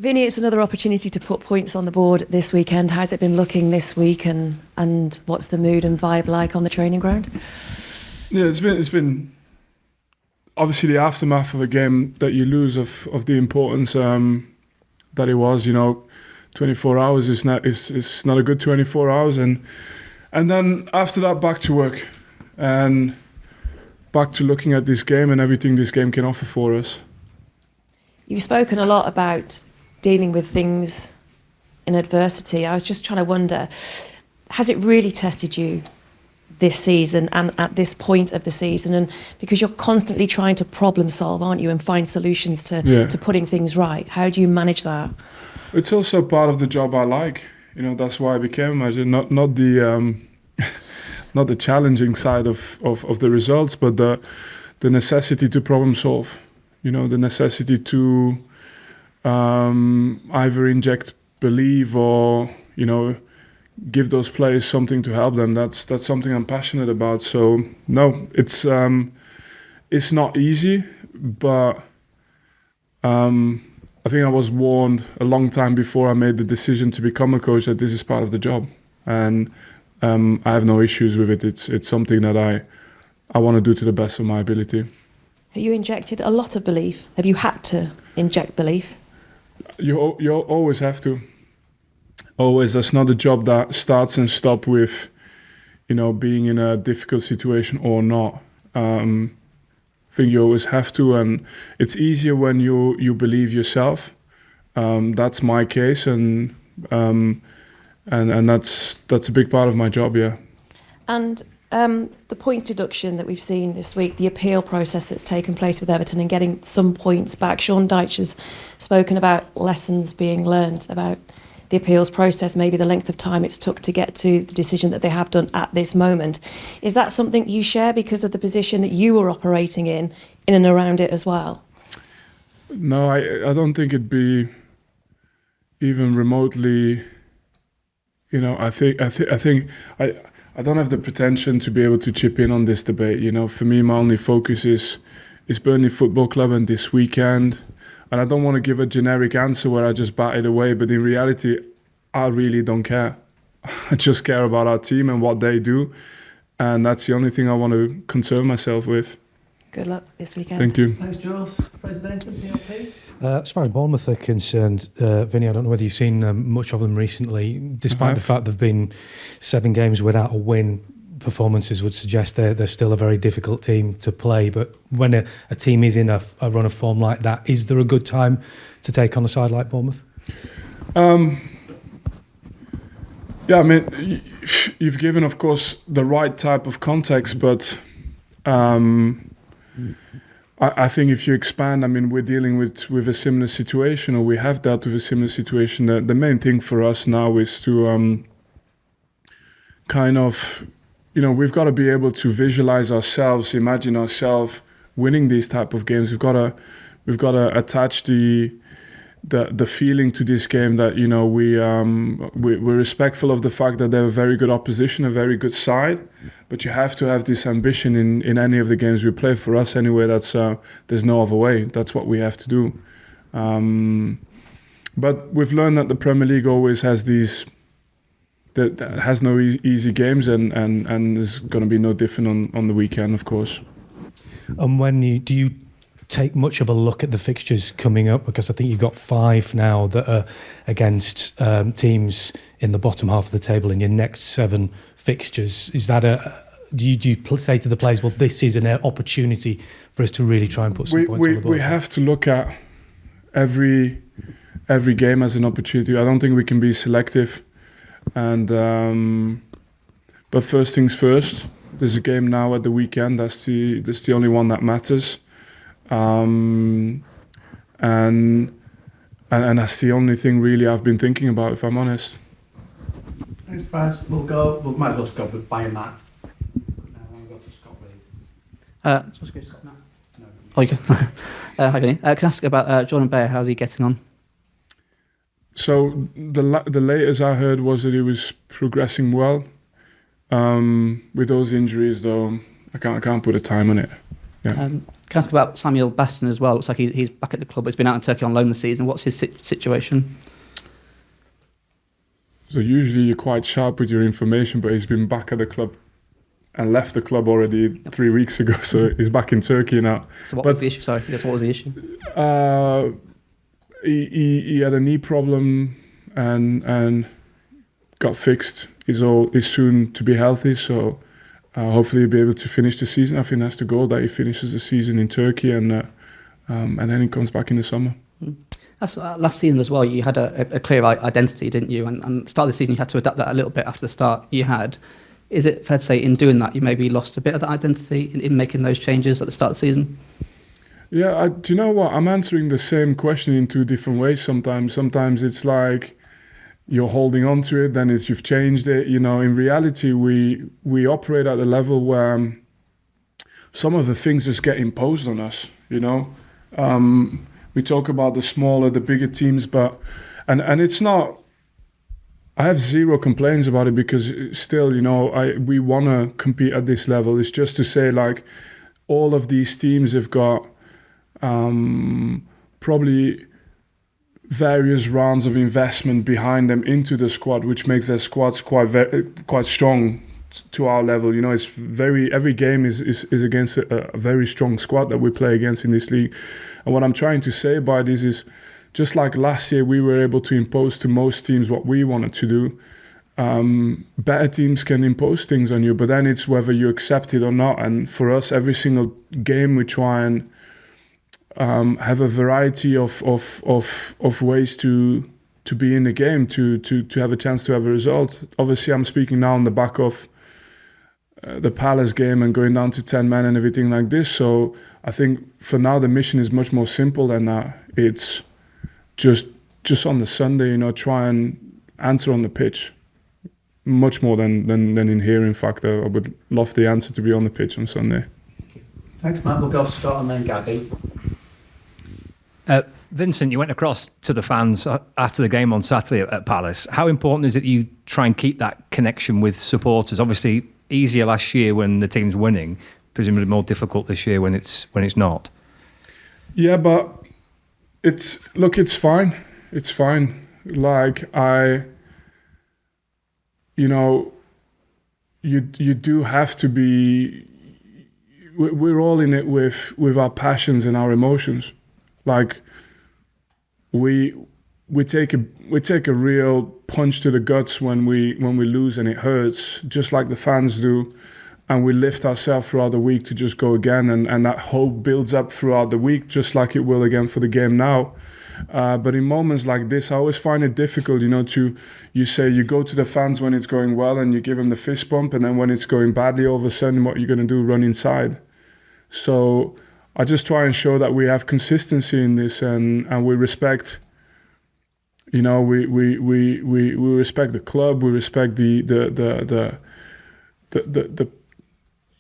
Vinny, it's another opportunity to put points on the board this weekend. How's it been looking this week, and what's the mood and vibe like on the training ground? Yeah, it's been obviously the aftermath of a game that you lose of the importance that it was. 24 hours is not a good 24 hours, and then after that, back to work and back to looking at this game and everything this game can offer for us. You've spoken a lot about dealing with things in adversity. I was just trying to wonder, has it really tested you this season and at this point of the season? And because you're constantly trying to problem solve, aren't you, and find solutions to putting things right. How do you manage that? It's also part of the job I like. That's why I became a manager. Not the not the challenging side of the results, but the necessity to problem solve. The necessity to either inject belief or give those players something to help them. That's something I'm passionate about. So no, it's not easy, but I think I was warned a long time before I made the decision to become a coach that this is part of the job, and I have no issues with it. It's something that I want to do to the best of my ability. Have you injected a lot of belief? Have you had to inject belief? You always have to. Always. That's not a job that starts and stops with, being in a difficult situation or not. I think you always have to, and it's easier when you believe yourself. That's my case, and that's a big part of my job. Yeah. And the points deduction that we've seen this week, the appeal process that's taken place with Everton and getting some points back. Sean Dyche has spoken about lessons being learned about the appeals process, maybe the length of time it's took to get to the decision that they have done at this moment. Is that something you share because of the position that you were operating in and around it as well? No, I don't think it'd be even remotely. I think I don't have the pretension to be able to chip in on this debate. For me, my only focus is Burnley Football Club and this weekend. And I don't want to give a generic answer where I just bat it away, but in reality, I really don't care. I just care about our team and what they do, and that's the only thing I want to concern myself with. Good luck this weekend. Thank you. Thanks, Jules. President and PLP. As far as Bournemouth are concerned, Vinny, I don't know whether you've seen much of them recently. Despite the fact there have been 7 games without a win, performances would suggest they're still a very difficult team to play. But when a team is in a run of form like that, is there a good time to take on a side like Bournemouth? Yeah, I mean, you've given, of course, the right type of context, but I think if you expand, I mean, we're dealing with a similar situation, or we have dealt with a similar situation. The main thing for us now is to kind of, we've got to be able to visualize ourselves, imagine ourselves winning these type of games. We've got to attach the feeling to this game that we're respectful of the fact that they're a very good opposition, a very good side, but you have to have this ambition in any of the games we play. For us anyway, that's there's no other way. That's what we have to do. But we've learned that the Premier League always has these. That has no easy games, and there's going to be no different on the weekend, of course. And do you take much of a look at the fixtures coming up? Because I think you've got 5 now that are against teams in the bottom half of the table in your next 7 fixtures. Is that do you say to the players, well, this is an opportunity for us to really try and put some points on the board? We have to look at every game as an opportunity. I don't think we can be selective. And but first things first. There's a game now at the weekend. That's the only one that matters. And that's the only thing really I've been thinking about, if I'm honest. Thanks, Baz. We might as well go with Bayern Matt. Now I'll go to Scott Reed. Supposed to go to Scott now? No. Oh, you can. Hi, Vinny. Can I ask about Jordan Bayer? How's he getting on? So the latest I heard was that he was progressing well. With those injuries, though, I can't put a time on it. Yeah. Can I ask about Samuel Baston as well? Looks like he's back at the club. He's been out in Turkey on loan this season. What's his situation? So usually you're quite sharp with your information, but he's been back at the club and left the club already 3 weeks ago. So he's back in Turkey now. So what was the issue? Sorry, yes, what was the issue? He had a knee problem and got fixed. He's soon to be healthy, so hopefully he'll be able to finish the season. I think that's the goal, that he finishes the season in Turkey and then he comes back in the summer. That's, last season as well, you had a clear identity, didn't you? And start of the season, you had to adapt that a little bit after the start you had. Is it fair to say in doing that, you maybe lost a bit of that identity in making those changes at the start of the season? Yeah, do you know what? I'm answering the same question in 2 different ways sometimes. Sometimes it's like you're holding on to it, then it's you've changed it. You know, in reality, we operate at a level where some of the things just get imposed on us, you know. We talk about the smaller, the bigger teams, and it's not. I have zero complaints about it because still, you know, we want to compete at this level. It's just to say, like, all of these teams have got probably various rounds of investment behind them into the squad, which makes their squads quite strong to our level. You know, it's every game is against a very strong squad that we play against in this league. And what I'm trying to say by this is, just like last year, we were able to impose to most teams what we wanted to do. Better teams can impose things on you, but then it's whether you accept it or not. And for us, every single game we try and have a variety of ways to be in the game, to have a chance to have a result. Obviously, I'm speaking now on the back of the Palace game and going down to 10 men and everything like this. So I think for now the mission is much more simple than that. It's just on the Sunday, you know, try and answer on the pitch. Much more than in here, in fact. I would love the answer to be on the pitch on Sunday. Thanks, Matt. We'll go Scott and then Gabby. Vincent, you went across to the fans after the game on Saturday at Palace. How important is it that you try and keep that connection with supporters? Obviously, easier last year when the team's winning, presumably more difficult this year when it's not. Yeah, but it's fine. It's fine. Like you know, you do have to be. We're all in it with our passions and our emotions. Like we take a real punch to the guts when we lose and it hurts, just like the fans do, and we lift ourselves throughout the week to just go again, and that hope builds up throughout the week, just like it will again for the game now. But in moments like this, I always find it difficult, you know, you go to the fans when it's going well and you give them the fist bump, and then when it's going badly, all of a sudden, what you're going to do, run inside. So I just try and show that we have consistency in this, and we respect, you know, we respect the club, we respect the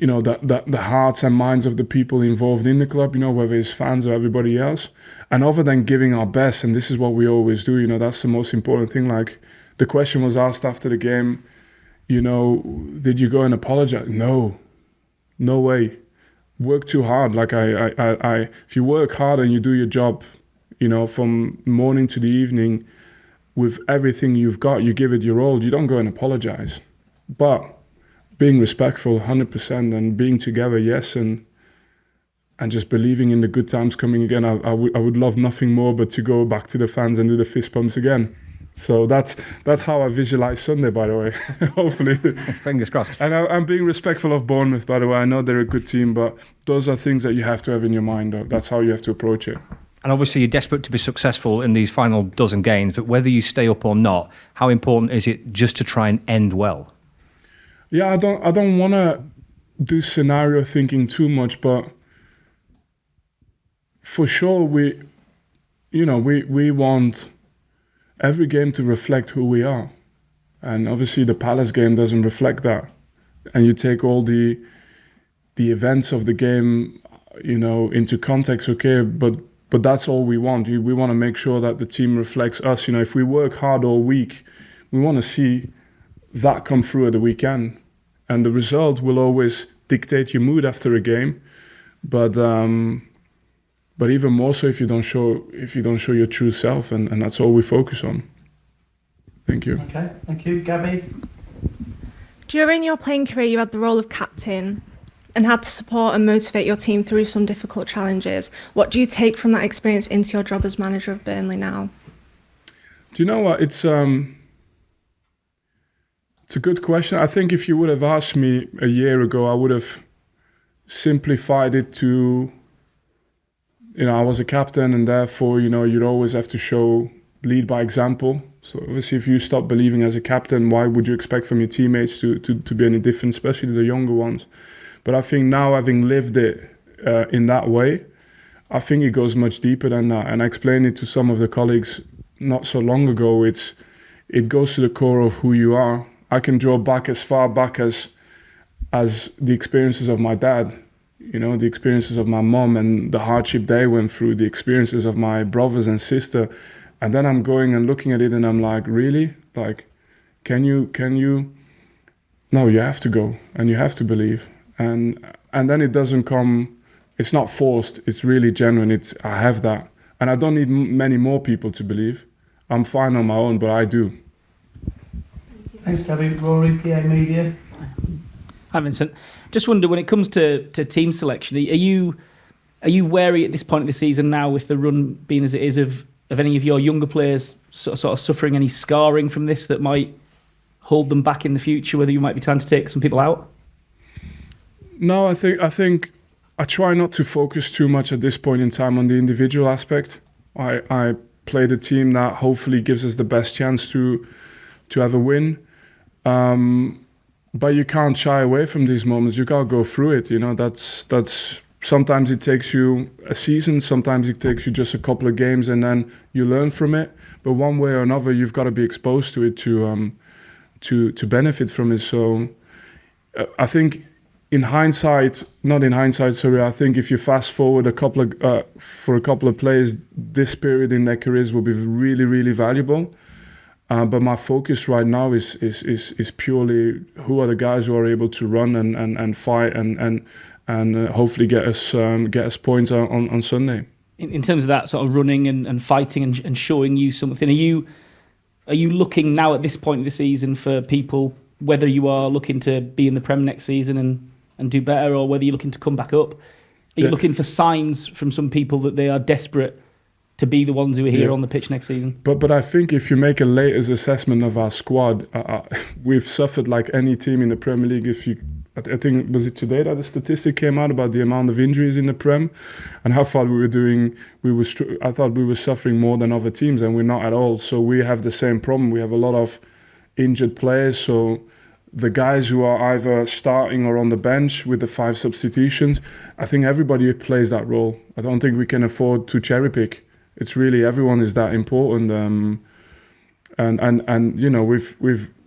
you know, the hearts and minds of the people involved in the club, you know, whether it's fans or everybody else. And other than giving our best, and this is what we always do, you know, that's the most important thing. Like, the question was asked after the game, you know, did you go and apologize? No way. Work too hard. Like if you work hard and you do your job, you know, from morning to the evening, with everything you've got, you give it your all. You don't go and apologize, but being respectful, 100%, and being together, yes, and just believing in the good times coming again. I would love nothing more but to go back to the fans and do the fist pumps again. So that's how I visualize Sunday, by the way. Hopefully. Fingers crossed. And I'm being respectful of Bournemouth, by the way. I know they're a good team, but those are things that you have to have in your mind. Though. That's how you have to approach it. And obviously you're desperate to be successful in these final dozen games, but whether you stay up or not, how important is it just to try and end well? Yeah, I don't want to do scenario thinking too much, but for sure we want every game to reflect who we are. And obviously the Palace game doesn't reflect that. And you take all the events of the game, you know, into context, okay, but that's all we want. We want to make sure that the team reflects us. You know, if we work hard all week, we want to see that come through at the weekend. And the result will always dictate your mood after a game. but even more so if you don't show your true self, and that's all we focus on. Thank you. Okay, thank you. Gabby? During your playing career, you had the role of captain and had to support and motivate your team through some difficult challenges. What do you take from that experience into your job as manager of Burnley now? Do you know what? It's a good question. I think if you would have asked me a year ago, I would have simplified it to, I was a captain, and therefore, you'd always have to lead by example. So obviously, if you stop believing as a captain, why would you expect from your teammates to be any different, especially the younger ones? But I think now, having lived it in that way, I think it goes much deeper than that. And I explained it to some of the colleagues not so long ago. It goes to the core of who you are. I can draw back as far back as the experiences of my dad, the experiences of my mom and the hardship they went through, the experiences of my brothers and sister. And then I'm going and looking at it and I'm like, really? Like, can you? No, you have to go and you have to believe. And then it doesn't come, it's not forced, it's really genuine. I have that. And I don't need many more people to believe. I'm fine on my own, but I do. Thanks, Gabby. Rory, PA Media. Hi, Vincent. Just wonder, when it comes to team selection, are you wary at this point of the season now, with the run being as it is, of any of your younger players sort of suffering any scarring from this that might hold them back in the future, whether you might be trying to take some people out? No, I think I try not to focus too much at this point in time on the individual aspect. I play the team that hopefully gives us the best chance to have a win. But you can't shy away from these moments. You gotta go through it. That's sometimes it takes you a season, sometimes it takes you just a couple of games, and then you learn from it. But one way or another, you've got to be exposed to it to benefit from it. So I think I think if you fast forward for a couple of players, this period in their careers will be really, really valuable. But my focus right now is purely who are the guys who are able to run and fight and hopefully get us points on Sunday. In terms of that sort of running and fighting and showing you something, are you looking now at this point of the season for people, whether you are looking to be in the Prem next season and do better, or whether you're looking to come back up? Are you looking for signs from some people that they are desperate to be the ones who are here on the pitch next season? But I think if you make a latest assessment of our squad, we've suffered like any team in the Premier League. I think, was it today that the statistic came out about the amount of injuries in the Prem, and how far we were doing? I thought we were suffering more than other teams, and we're not at all. So we have the same problem. We have a lot of injured players. So the guys who are either starting or on the bench with the 5 substitutions, I think everybody plays that role. I don't think we can afford to cherry pick. It's really, everyone is that important.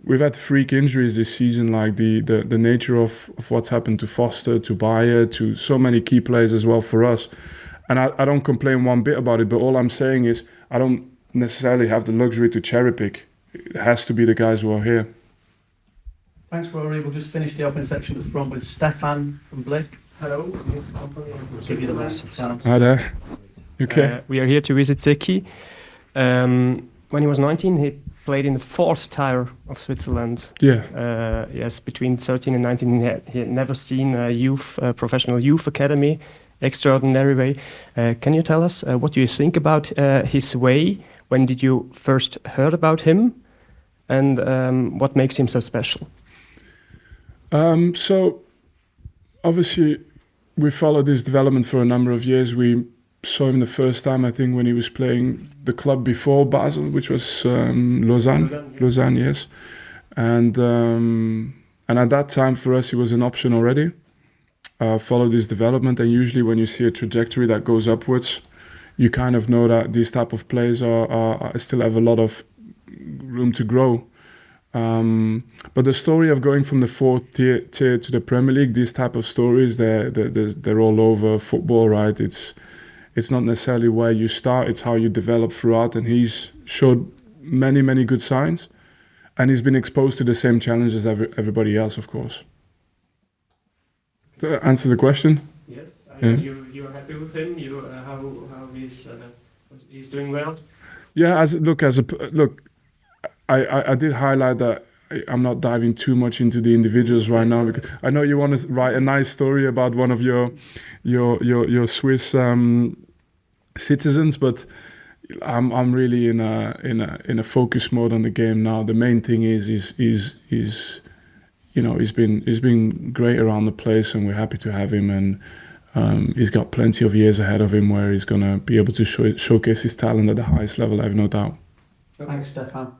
We've had freak injuries this season, like the nature of what's happened to Foster, to Bayer, to so many key players as well for us. And I don't complain one bit about it, but all I'm saying is I don't necessarily have the luxury to cherry pick. It has to be the guys who are here. Thanks, Rory. We'll just finish the open section at the front with Stefan from Blick. Hello. We'll give you the mic. Hi there. Okay. We are here to visit Zeki. When he was 19, he played in the 4th tier of Switzerland. Yeah. Yes, between 13 and 19, he had never seen a professional youth academy. Extraordinary way. Can you tell us what do you think about his way? When did you first heard about him? And what makes him so special? So, obviously, we followed his development for a number of years. We saw him the first time, I think, when he was playing the club before Basel, which was Lausanne, yes. And at that time, for us, he was an option already. Followed his development, and usually when you see a trajectory that goes upwards, you kind of know that these type of players are still have a lot of room to grow. But the story of going from the 4th tier to the Premier League, these type of stories, they're all over football, right? It's not necessarily where you start, it's how you develop throughout, and he's showed many, many good signs, and he's been exposed to the same challenges as everybody else, of course. To answer the question? Yes. Yeah. You are happy with him? How he's doing well? Yeah, I did highlight that I'm not diving too much into the individuals right now, because I know you want to write a nice story about one of your Swiss citizens, but I'm really in a focus mode on the game now. The main thing is you know, he's been great around the place, and we're happy to have him, and he's got plenty of years ahead of him where he's going to be able to showcase his talent at the highest level, I have no doubt. Thanks, Stefan.